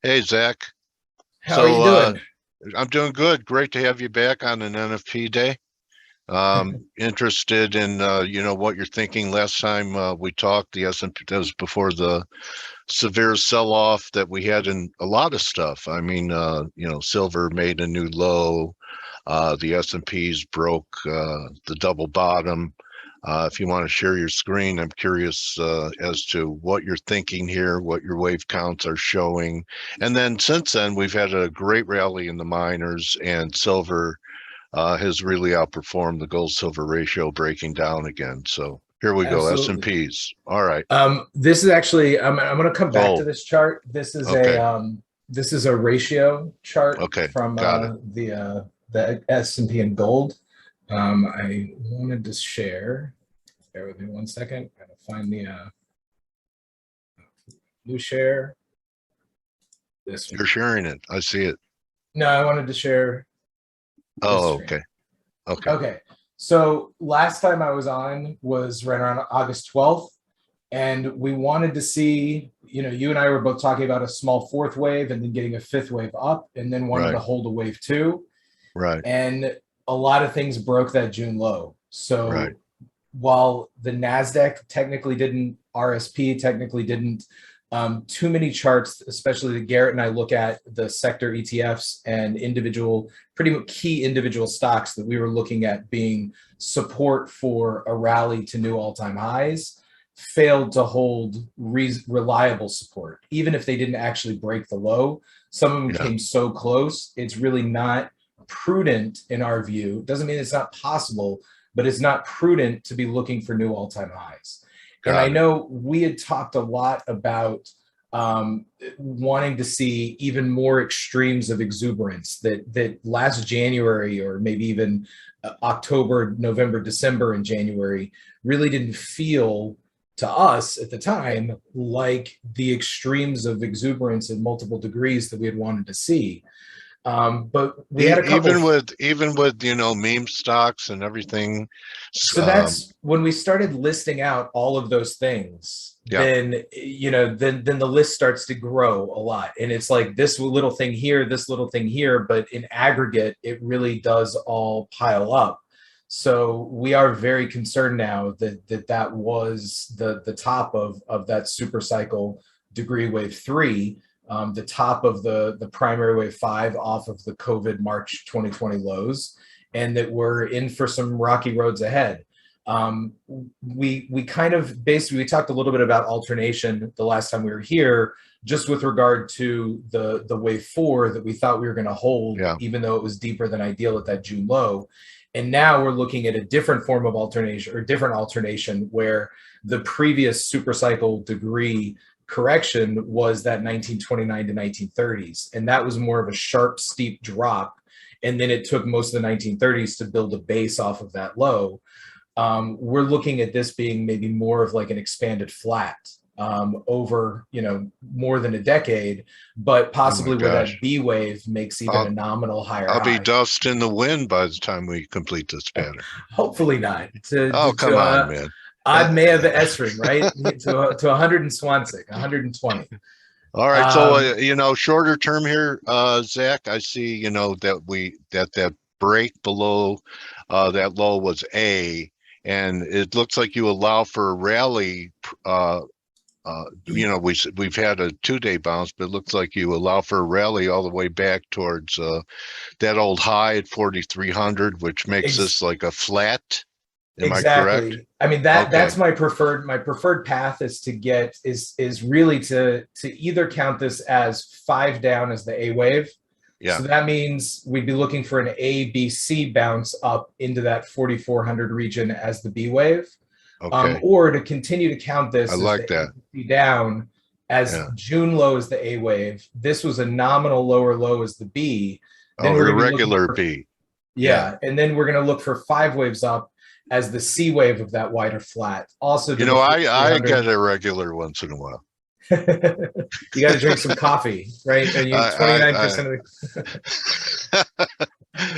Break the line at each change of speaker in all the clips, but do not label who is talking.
Hey, Zach.
How are you
So
doing?
I'm doing good. Great to have you back on an NFP day. Interested in what you're thinking. Last time we talked, the S&P, that was before the severe sell-off that we had in a lot of stuff. I mean, silver made a new low. The S&Ps broke the double bottom. If you want to share your screen, I'm curious as to what you're thinking here, what your wave counts are showing. And then since then, we've had a great rally in the miners, and silver has really outperformed the gold-silver ratio, breaking down again. So here we go,
Absolutely.
S&Ps. All right,
This is actually I'm going to come back to
gold.
this chart.
Okay,
This is a ratio chart
okay,
from
got it.
the S&P and gold. I wanted to share. Bear with me one second. I gotta find the new share. This one.
You're sharing it. I see it.
No, I wanted to share this
Oh,
screen.
okay, okay,
Okay. So last time I was on was right around August 12th. And we wanted to see, you and I were both talking about a small fourth wave and then getting a fifth wave up, and then wanted to
right,
hold a wave two.
right,
And a lot of things broke that June low.
right.
So while the NASDAQ technically didn't, RSP technically didn't, too many charts, especially the Garrett and I look at the sector ETFs and individual, pretty much key individual stocks that we were looking at being support for a rally to new all-time highs, failed to hold reliable support. Even if they didn't actually break the low, some of them
Yeah,
came so close, it's really not prudent in our view. Doesn't mean it's not possible, but it's not prudent to be looking for new all-time highs. And I
got it.
know we had talked a lot about wanting to see even more extremes of exuberance that last January, or maybe even October, November, December, and January really didn't feel to us at the time like the extremes of exuberance in multiple degrees that we had wanted to see. But we had a couple.
Even with meme stocks and everything.
So that's when we started listing out all of those things.
Yeah,
Then the list starts to grow a lot, and it's like this little thing here, this little thing here, but in aggregate, it really does all pile up. So we are very concerned now that was the top of that super cycle degree wave three, the top of the primary wave five off of the COVID March 2020 lows, and that we're in for some rocky roads ahead. We kind of basically, we talked a little bit about alternation the last time we were here, just with regard to the wave four that we thought we were going to hold,
yeah.
even though it was deeper than ideal at that June low. And now we're looking at a different form of alternation, or different alternation, where the previous supercycle degree correction was that 1929 to 1930s. And that was more of a sharp, steep drop. And then it took most of the 1930s to build a base off of that low. We're looking at this being maybe more of like an expanded flat over more than a decade, but
Oh my
possibly where that
gosh.
B wave makes even
I'll
a nominal higher
I'll be
high.
dust in the wind by the time we complete this pattern.
Hopefully not.
Oh, come on, man. Uh,
Odd may have the S ring, right? To 100 and Swansea, 120.
all right, so
Um,
shorter term here, Zach. I see, that break below that low was A, and it looks like you allow for a rally. We've had a 2-day bounce, but it looks like you allow for a rally all the way back towards that old high at 4,300, which makes this
ex-
like a flat. Am I correct?
Exactly. I mean,
Okay.
that's my preferred path is to get is really to either count this as 5 down as the A wave.
Yeah.
So that means we'd be looking for an A, B, C bounce up into that 4,400 region as the B wave,
Okay.
or to continue to count
I
this as the
like
A,
that.
B, C down as
Yeah.
June low as the A wave. This was a nominal lower low as the B. Then
Oh,
we're
the
going to be looking
regular
for,
B. Yeah.
yeah, and then we're going to look for 5 waves up as the C wave of that wider flat, also to the
I get
4,300.
a regular once in a while.
You got to drink some coffee, right? Are you
I
29% of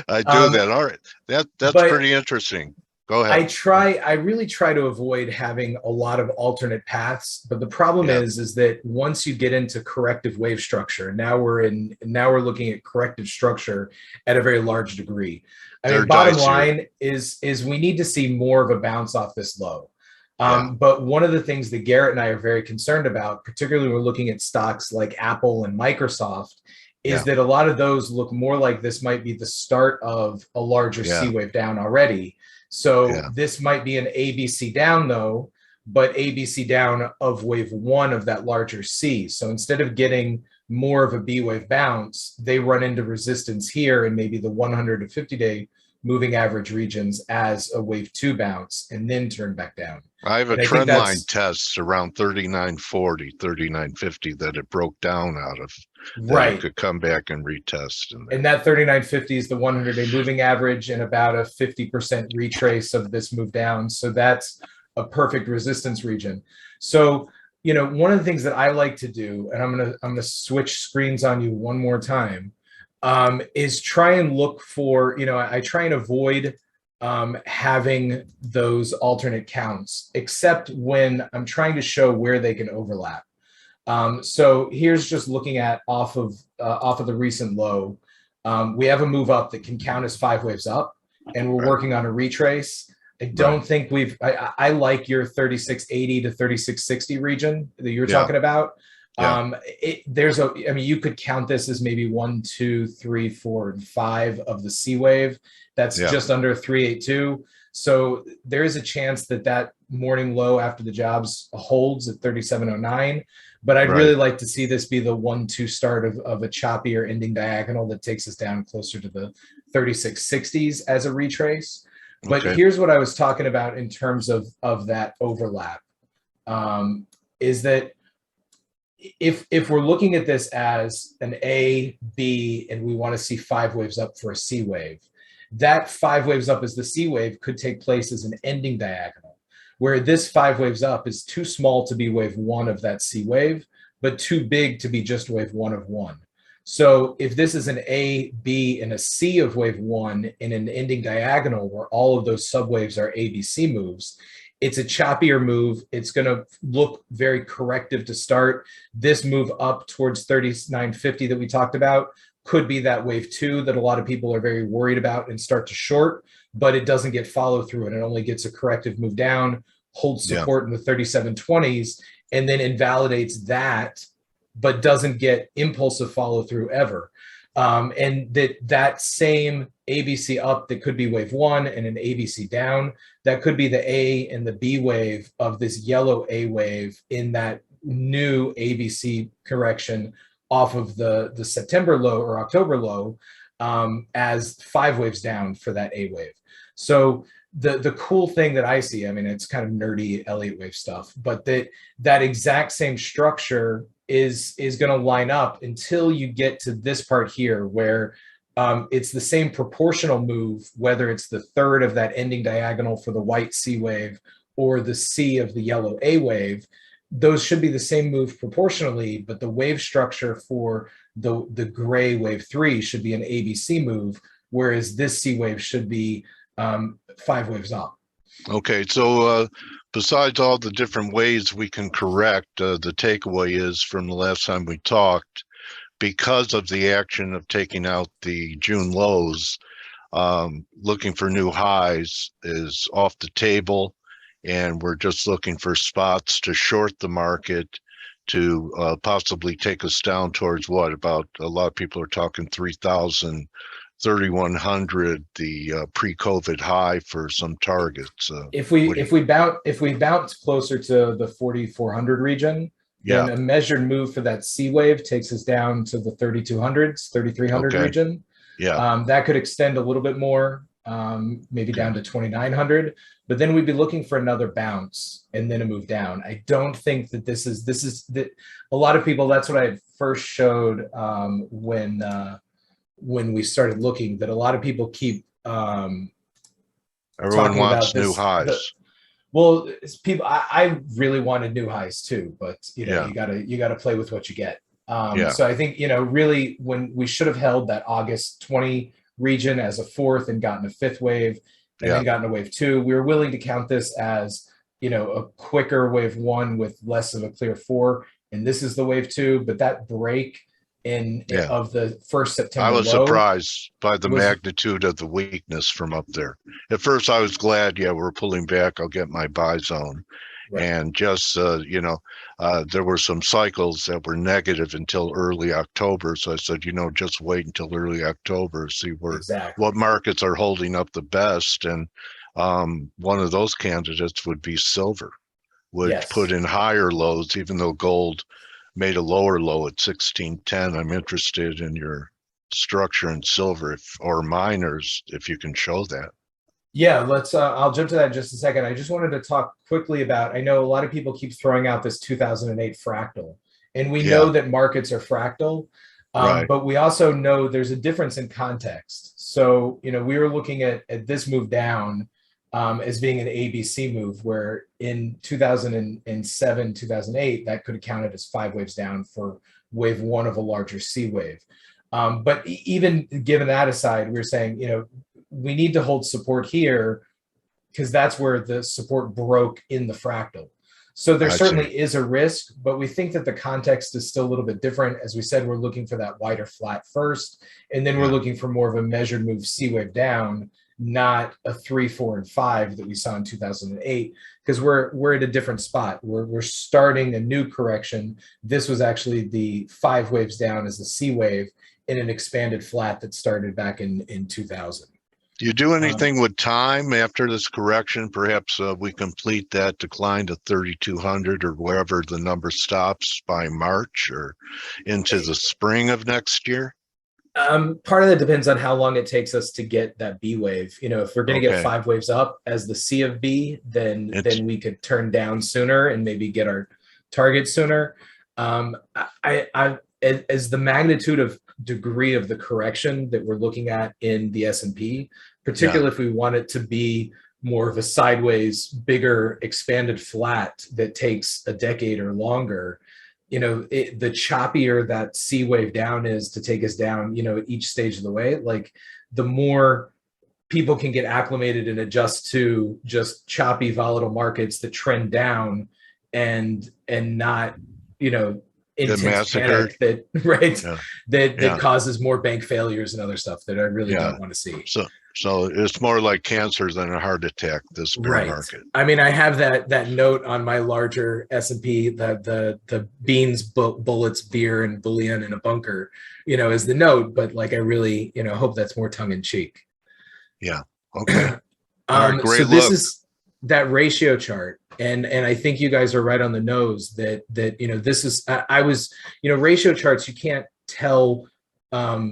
I
the,
do that. All right. That's
but
pretty interesting. Go ahead.
I really try to avoid having a lot of alternate paths, but the problem is that once you get into corrective wave structure, now we're looking at corrective structure at a very large degree. I mean, bottom line is we need to see more of a bounce off this low. But one of the things that Garrett and I are very concerned about, particularly when we're looking at stocks like Apple and Microsoft, is that a lot of those look more like this might be the start of a larger C wave down already. So this might be an ABC down though, but ABC down of wave one of that larger C. So instead of getting more of a B wave bounce, they run into resistance here in maybe the 100 to 50-day moving average regions as a wave two bounce and then turn back down.
I have a trend line test around 39.40, 39.50 that it broke down out of. That it could come back and retest.
And that 39.50 is the 100-day moving average and about a 50% retrace of this move down. So that's a perfect resistance region. So, you know, one of the things that I like to do, and I'm gonna switch screens on you one more time, is try and look for, you know, I try and avoid having those alternate counts, except when I'm trying to show where they can overlap. So here's just looking at off of the recent low. We have a move up that can count as 5 waves up, and we're working on a retrace. I don't think I like your 3680 to 3660 region that you were talking about. I mean, you could count this as maybe 1, 2, 3, 4, and 5 of the C wave. That's just under 382. So there is a chance that that morning low after the jobs holds at 3709. But I'd really like to see this be the 1-2 start of a choppier ending diagonal that takes us down closer to the 3660s as a retrace. But here's what I was talking about in terms of that overlap, is that if we're looking at this as an A, B, and we want to see 5 waves up for a C wave, that 5 waves up as the C wave could take place as an ending diagonal, where this 5 waves up is too small to be wave 1 of that C wave, but too big to be just wave 1 of 1. So if this is an A, B, and a C of wave 1 in an ending diagonal where all of those subwaves are ABC moves, it's a choppier move. It's going to look very corrective to start. This move up towards 39.50 that we talked about could be that wave 2 that a lot of people are very worried about and start to short, but it doesn't get follow through and it only gets a corrective move down, holds support in the 37.20s, and then invalidates that, but doesn't get impulsive follow through ever. And that same ABC up that could be wave 1 and an ABC down, that could be the A and the B wave of this yellow A wave in that new ABC correction off of the September low or October low, as 5 waves down for that A wave. So the cool thing that I see, I mean, it's kind of nerdy Elliott wave stuff, but that exact same structure is going to line up until you get to this part here where it's the same proportional move, whether it's the third of that ending diagonal for the white C wave or the C of the yellow A wave. Those should be the same move proportionally, but the wave structure for the gray wave 3 should be an ABC move, whereas this C wave should be 5 waves up.
Okay, so besides all the different ways we can correct, the takeaway is from the last time we talked, because of the action of taking out the June lows, looking for new highs is off the table, and we're just looking for spots to short the market to possibly take us down towards what, about, a lot of people are talking 3,000, 3,100, the pre-COVID high for some targets.
If we bounce closer to the 4,400 region, then a measured move for that C wave takes us down to the 3,200s, 3,300 region. That could extend a little bit more, maybe down to 2,900. But then we'd be looking for another bounce and then a move down. I don't think that this is that a lot of people. That's what I first showed when we started looking, that a lot of people keep
everyone wants new highs.
Well, people, I really wanted new highs too, but you know, you gotta play with what you get. So I think, you know, really when we should have held that August 20 region as a 4th and gotten a 5th wave, and then got into wave 2. We were willing to count this as, you know, a quicker wave 1 with less of a clear 4, and this is the wave 2. But that break of the first September
I was
low
surprised by the magnitude of the weakness from up there. At first, I was glad, we're pulling back. I'll get my buy zone. Right. And just, there were some cycles that were negative until early October. So I said, just wait until early October, see what markets are holding up the best. And one of those candidates would be silver, would put in higher lows, even though gold made a lower low at 1610. I'm interested in your structure in silver or miners, if you can show that.
Yeah, let's I'll jump to that in just a second. I just wanted to talk quickly about, I know a lot of people keep throwing out this 2008 fractal, and we know that markets are fractal, but we also know there's a difference in context. So, we were looking at this move down as being an ABC move, where in 2007, 2008, that could have counted as 5 waves down for wave 1 of a larger C wave. But even given that aside, we were saying, we need to hold support here because that's where the support broke in the fractal. So there certainly is a risk, but we think that the context is still a little bit different. As we said, we're looking for that wider flat first, and then we're looking for more of a measured move C wave down, not a 3, 4, and 5 that we saw in 2008, because we're at a different spot. We're starting a new correction. This was actually the 5 waves down as the C wave in an expanded flat that started back in 2000.
Do you do anything with time after this correction? Perhaps we complete that decline to 3,200 or wherever the number stops by March or into the spring of next year?
Part of that depends on how long it takes us to get that B wave. If we're going to get 5 waves up as the C of B, then we could turn down sooner and maybe get our target sooner. As the magnitude of degree of the correction that we're looking at in the S&P, particularly if we want it to be more of a sideways, bigger, expanded flat that takes a decade or longer, the choppier that C wave down is to take us down, at each stage of the way, like the more people can get acclimated and adjust to just choppy, volatile markets that trend down and not, intense panic that causes more bank failures and other stuff that I really don't want to see.
So it's more like cancer than a heart attack, this bear market.
I mean, I have that note on my larger S&P, the beans, bullets, beer, and bullion in a bunker, is the note, but like I really, hope that's more tongue in cheek.
Yeah. Okay. All right, great.
So this is that ratio chart. And I think you guys are right on the nose that this is, ratio charts, you can't tell that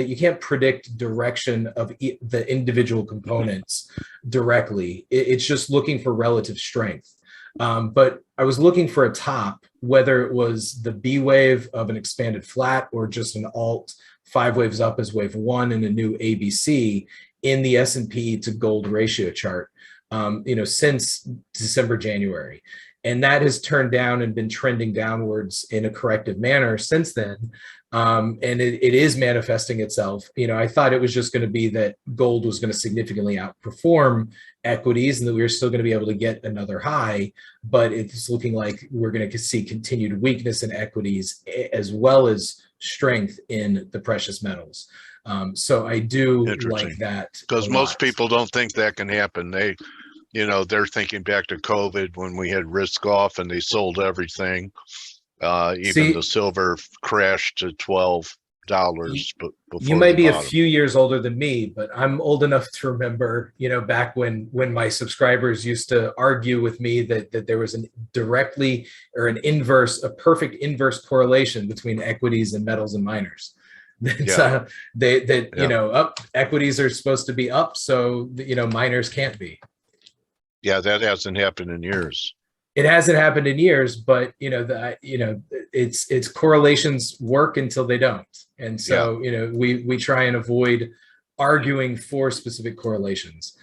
you can't predict direction of the individual components directly. It's just looking for relative strength. But I was looking for a top, whether it was the B wave of an expanded flat or just an alt 5 waves up as wave 1 and a new ABC in the S&P to gold ratio chart. Since December, January. And that has turned down and been trending downwards in a corrective manner since then. And it is manifesting itself. I thought it was just going to be that gold was going to significantly outperform equities and that we were still going to be able to get another high, but it's looking like we're going to see continued weakness in equities as well as strength in the precious metals. So I do like that.
Because most people don't think that can happen. They're thinking back to COVID when we had risk off and they sold everything. Even the silver crashed to $12. But
you might be a few years older than me, but I'm old enough to remember, back when my subscribers used to argue with me that there was a perfect inverse correlation between equities and metals and miners. Equities are supposed to be up, so miners can't be.
Yeah, that hasn't happened in years.
It hasn't happened in years, but it's correlations work until they don't, and so we try and avoid arguing for specific correlations.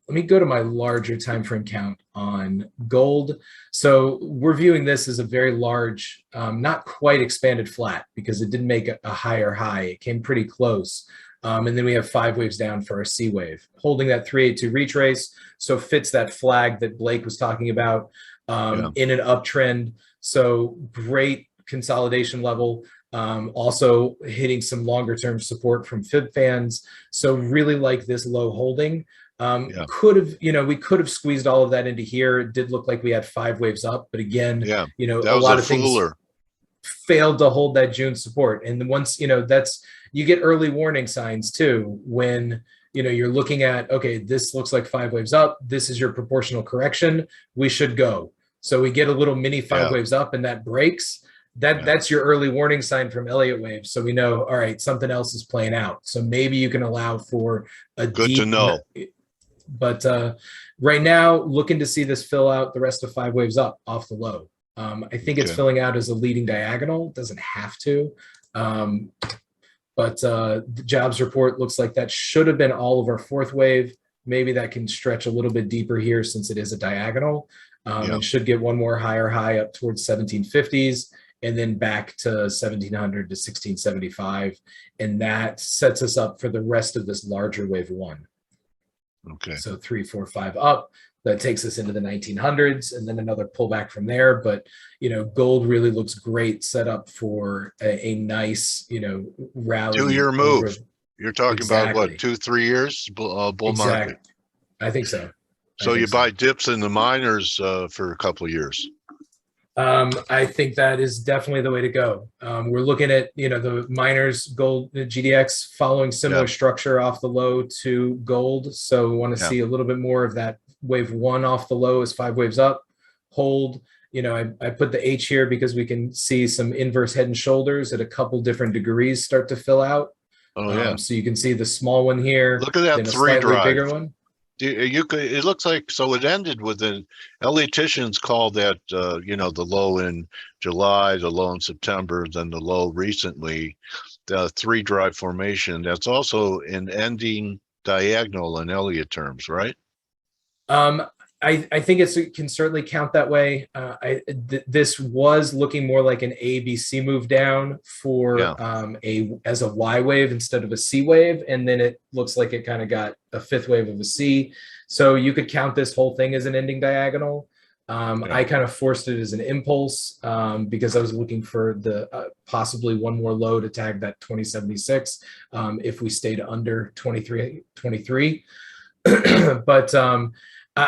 Let me go to my larger time frame count on gold. So we're viewing this as a very large, not quite expanded flat because it didn't make a higher high. It came pretty close. And then we have 5 waves down for a C wave, holding that 382 retrace. So fits that flag that Blake was talking about in an uptrend. So great consolidation level. Also hitting some longer term support from fib fans. So really like this low holding. Could have, we could have squeezed all of that into here. It did look like we had 5 waves up, but again,
that
a
was
lot
a
of things
fooler.
Failed to hold that June support. And then once, you get early warning signs too, when, you're looking at, okay, this looks like 5 waves up. This is your proportional correction. We should go. So we get a little mini 5 waves up and that breaks. That's your early warning sign from Elliott waves. So we know, all right, something else is playing out. So maybe you can allow for a
Good
deep,
to know.
But right now, looking to see this fill out the rest of 5 waves up off the low. I think it's filling out as a leading diagonal. It doesn't have to. But the jobs report looks like that should have been all of our 4th wave. Maybe that can stretch a little bit deeper here since it is a diagonal. And should get one more higher high up towards 1750s and then back to 1700 to 1675. And that sets us up for the rest of this larger wave 1.
Okay.
So 3, 4, 5 up. That takes us into the 1900s and then another pullback from there. But, gold really looks great set up for a nice, rally.
2-year move. You're talking about what, 2-3 years bull market?
I think so.
So you buy dips in the miners for a couple of years.
I think that is definitely the way to go. We're looking at, the miners gold GDX following similar structure off the low to gold. So we want to see a little bit more of that wave 1 off the low as 5 waves up, hold. I put the H here because we can see some inverse head and shoulders at a couple different degrees start to fill out. So you can see the small one here.
Look at that
then a
3
slightly
drive.
bigger one.
It looks like, so it ended with an Elliottians call that, the low in July, the low in September, then the low recently, the 3 drive formation. That's also an ending diagonal in Elliott terms, right?
I think it can certainly count that way. This was looking more like an A, B, C move down for as a Y wave instead of a C wave, and then it looks like it kind of got a 5th wave of a C. So you could count this whole thing as an ending diagonal. I kind of forced it as an impulse because I was looking for the possibly one more low to tag that 2076 if we stayed under 23. But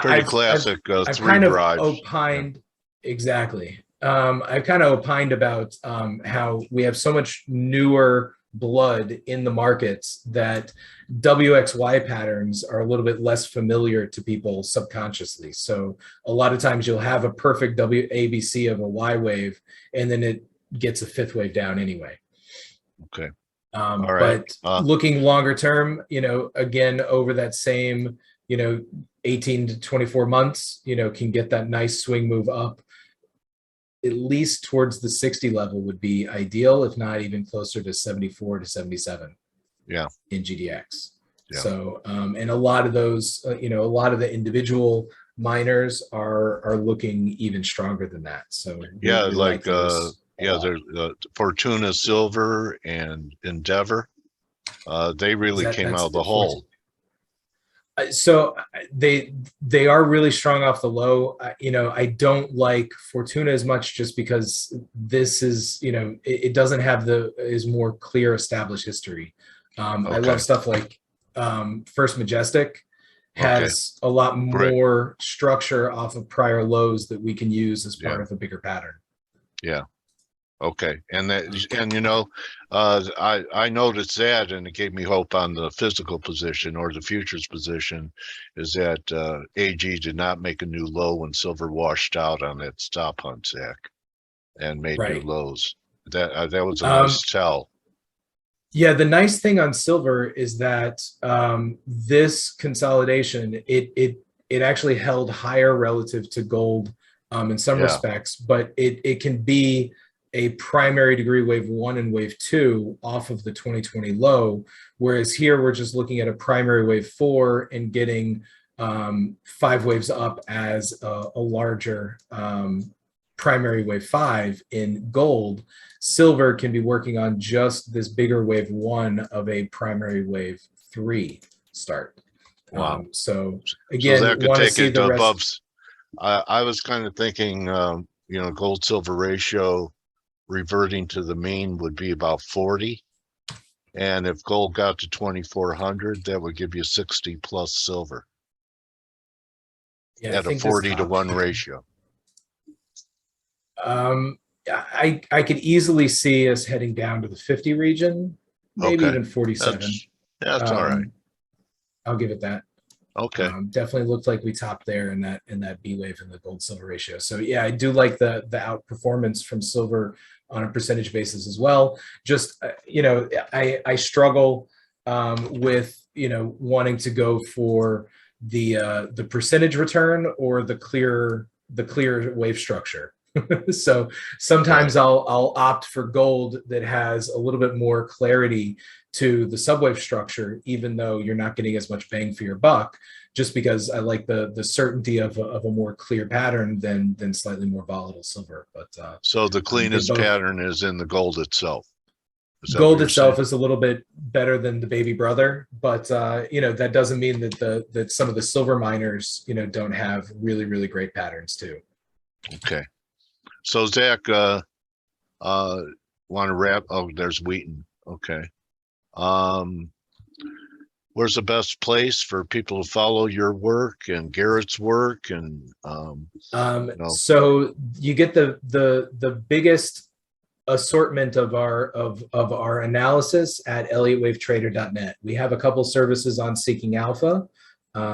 pretty classic
I've
3
kind
drive.
of opined exactly. I've kind of opined about how we have so much newer blood in the markets that WXY patterns are a little bit less familiar to people subconsciously. So a lot of times you'll have a perfect WABC of a Y wave, and then it gets a 5th wave down anyway.
Okay.
All right. But looking longer term, again, over that same, 18 to 24 months, can get that nice swing move up. At least towards the 60 level would be ideal, if not even closer to 74 to 77. In GDX. So, and a lot of those, a lot of the individual miners are looking even stronger than that. So
there's Fortuna Silver and Endeavor. They really came out of the hole.
So they are really strong off the low. I don't like Fortuna as much just because this is, it doesn't have is more clear established history. I love stuff like First Majestic has a lot more structure off of prior lows that we can use as part of a bigger pattern.
Okay. And I noticed that, and it gave me hope on the physical position or the futures position, is that AG did not make a new low when silver washed out on that stop hunt, Zach, and made new lows. That was a nice tell.
Yeah, the nice thing on silver is that this consolidation, it actually held higher relative to gold in some respects, but it can be a primary degree wave 1 and wave 2 off of the 2020 low, whereas here we're just looking at a primary wave 4 and getting 5 waves up as a larger primary wave 5 in gold, silver can be working on just this bigger wave 1 of a primary wave 3 start.
Wow.
So
So
again,
that could
want to
take
see
it
the
above.
rest.
I was kind of thinking, gold silver ratio reverting to the mean would be about 40. And if gold got to 2,400, that would give you 60 plus silver
Yeah, I
at a
think this
40 to
top.
1 ratio.
I could easily see us heading down to the 50 region, maybe
Okay.
even 47.
That's all right.
I'll give it that.
Okay.
Definitely looked like we topped there in that B wave in the gold silver ratio. So yeah, I do like the outperformance from silver on a percentage basis as well. Just I struggle with wanting to go for the percentage return or the clear wave structure. So sometimes I'll opt for gold that has a little bit more clarity to the subwave structure, even though you're not getting as much bang for your buck, just because I like the certainty of a more clear pattern than slightly more volatile silver. But
so the cleanest pattern is in the gold itself.
Gold itself is a little bit better than the baby brother, but that doesn't mean that some of the silver miners don't have really great patterns too.
Okay. So Zach, want to wrap? Oh, there's Wheaton. Okay. Where's the best place for people to follow your work and Garrett's work? And
so you get the biggest assortment of our analysis at ElliottWaveTrader.net. We have a couple services on Seeking Alpha. We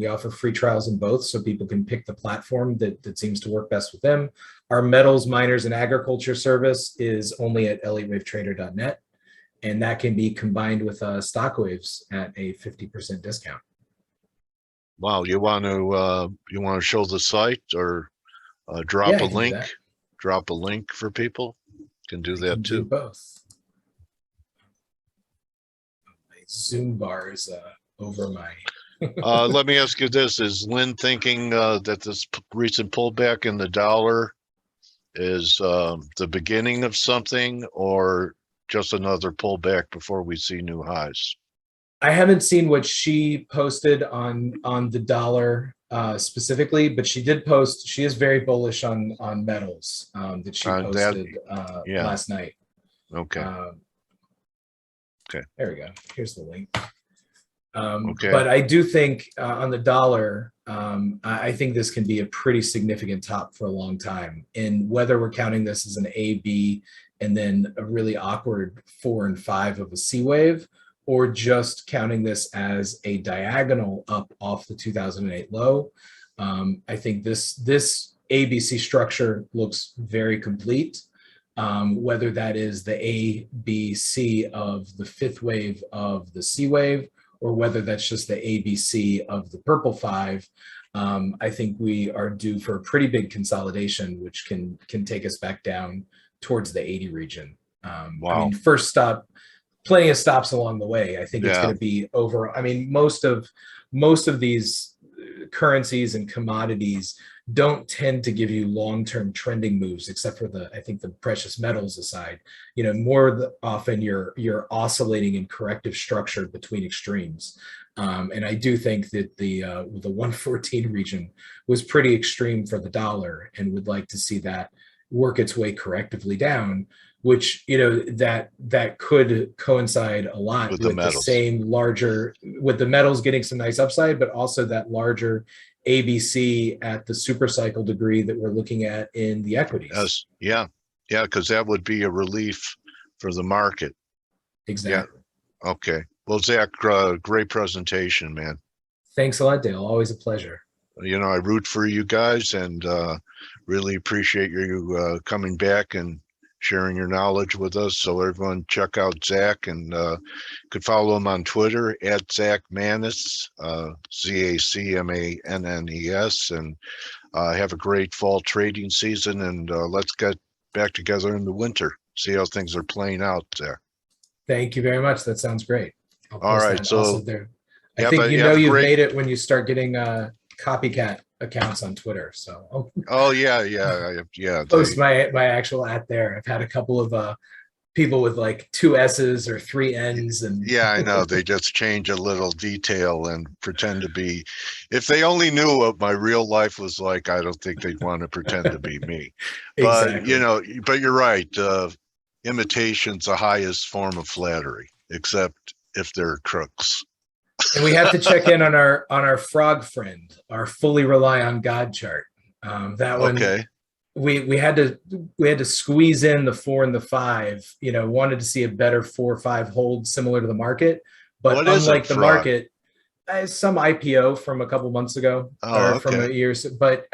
offer free trials in both, so people can pick the platform that seems to work best with them. Our metals, miners, and agriculture service is only at ElliottWaveTrader.net, and that can be combined with Stockwaves at a 50% discount.
Wow, you want to show the site or drop a link? Drop a link for people. Can do that too.
Do both. My Zoom bar is over my.
Let me ask you this: is Lynn thinking that this recent pullback in the dollar is the beginning of something, or just another pullback before we see new highs?
I haven't seen what she posted on the dollar specifically, but she did post. She is very bullish on metals that she posted last night.
Okay. Okay.
There we go. Here's the link. But I do think on the dollar, I think this can be a pretty significant top for a long time. And whether we're counting this as an A, B, and then a really awkward 4 and 5 of a C wave, or just counting this as a diagonal up off the 2008 low, I think this ABC structure looks very complete. Whether that is the A, B, C of the 5th wave of the C wave, or whether that's just the ABC of the purple 5, I think we are due for a pretty big consolidation, which can take us back down towards the 80 region.
Wow.
I mean, first stop, plenty of stops along the way. I think it's going to be over. I mean, most of these currencies and commodities don't tend to give you long-term trending moves, except for I think the precious metals aside. More often you're oscillating in corrective structure between extremes. And I do think that the 114 region was pretty extreme for the dollar, and would like to see that work its way correctively down, which that could coincide a lot with the same larger, with the metals getting some nice upside, but also that larger ABC at the super cycle degree that we're looking at in the equities.
Yeah, because that would be a relief for the market.
Exactly.
Yeah. Okay. Well, Zach, great presentation, man.
Thanks a lot, Dale. Always a pleasure.
I root for you guys, and really appreciate you coming back and sharing your knowledge with us. So everyone check out Zach, and could follow him on Twitter at Zach Mannes, ZACMANNES, and have a great fall trading season, and let's get back together in the winter, see how things are playing out there.
Thank you very much. That sounds great.
All right. So
there. I think you've made it when you start getting copycat accounts on Twitter. So
Oh yeah, yeah.
post my actual at there. I've had a couple of people with like 2 S's or 3 N's, and
yeah, I know. They just change a little detail and pretend to be. If they only knew what my real life was like, I don't think they'd want to pretend to be me. But
exactly.
but you're right. Imitation's the highest form of flattery, except if they're crooks.
And we have to check in on our frog friend, our fully rely on God chart. That one,
Okay.
we had to squeeze in the 4 and the 5. Wanted to see a better 4 or 5 hold similar to the market, but
What is it,
unlike the
frog?
market, some IPO from a couple months ago
Oh,
or from a
okay.
year, but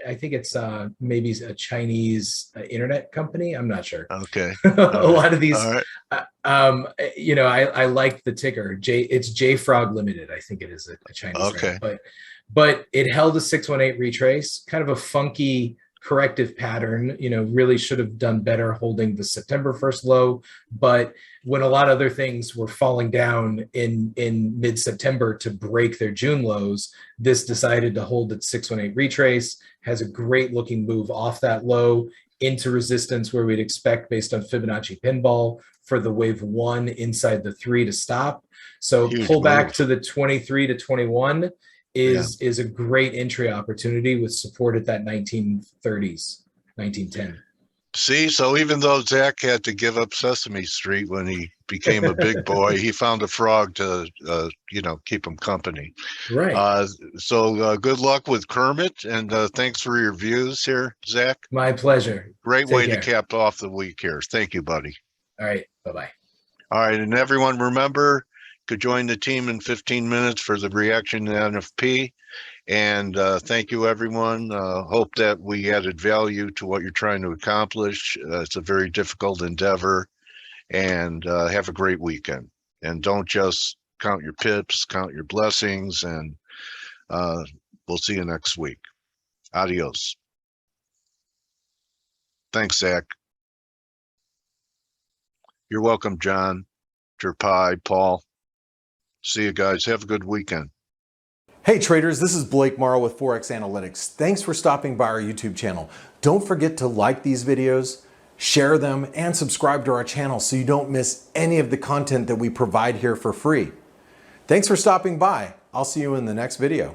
I think it's maybe a Chinese internet company. I'm not sure.
Okay.
A
All right.
lot of these,
All right.
I like the ticker. It's JFrog Limited. I think it is a Chinese
Okay.
name, but it held a 618 retrace, kind of a funky corrective pattern. Really should have done better holding the September 1st low, but when a lot of other things were falling down in mid-September to break their June lows, this decided to hold its 618 retrace, has a great looking move off that low into resistance where we'd expect based on Fibonacci pinball for the wave 1 inside the 3 to stop. So
Huge
pull back
move.
to the 23 to 21
Yeah.
is a great entry opportunity with support at that 1930s, 1910.
See, so even though Zach had to give up Sesame Street when he became a big boy, he found a frog to, keep him company.
Right.
So good luck with Kermit, and thanks for your views here, Zach.
My pleasure.
Great
Take
way to
care.
cap off the week here. Thank you, buddy.
All right. Bye-bye.
All right, and everyone remember, could join the team in 15 minutes for the reaction to NFP. And thank you, everyone. Hope that we added value to what you're trying to accomplish. It's a very difficult endeavor, and have a great weekend. And don't just count your pips, count your blessings, and we'll see you next week. Adios. Thanks, Zach. You're welcome, John, Jerpai, Paul. See you guys. Have a good weekend.
Hey traders, this is Blake Morrow with ForexAnalytix. Thanks for stopping by our YouTube channel. Don't forget to like these videos, share them, and subscribe to our channel so you don't miss any of the content that we provide here for free. Thanks for stopping by. I'll see you in the next video.